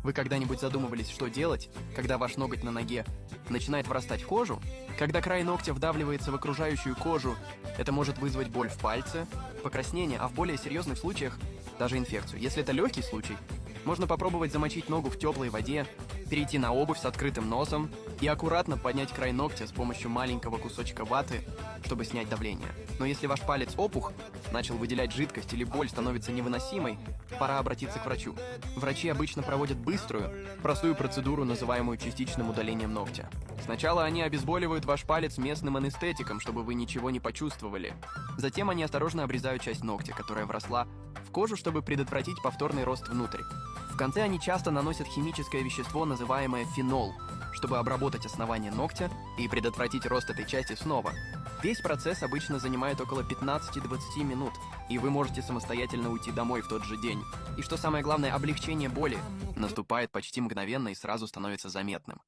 Вы когда-нибудь задумывались, что делать, когда ваш ноготь на ноге начинает врастать в кожу? Когда край ногтя вдавливается в окружающую кожу, это может вызвать боль в пальце, покраснение, а в более серьезных случаях даже инфекцию. Если это легкий случай, можно попробовать замочить ногу в теплой воде, перейти на обувь с открытым носом и аккуратно поднять край ногтя с помощью маленького кусочка ваты, чтобы снять давление. Но если ваш палец опух, начал выделять жидкость или боль становится невыносимой, пора обратиться к врачу. Врачи обычно проводят быструю, простую процедуру, называемую частичным удалением ногтя. Сначала они обезболивают ваш палец местным анестетиком, чтобы вы ничего не почувствовали. Затем они осторожно обрезают часть ногтя, которая вросла в кожу, чтобы предотвратить повторный рост внутрь. В конце они часто наносят химическое вещество, называемое фенол, чтобы обработать основание ногтя и предотвратить рост этой части снова. Весь процесс обычно занимает около 15-20 минут, и вы можете самостоятельно уйти домой в тот же день. И что самое главное, облегчение боли наступает почти мгновенно и сразу становится заметным.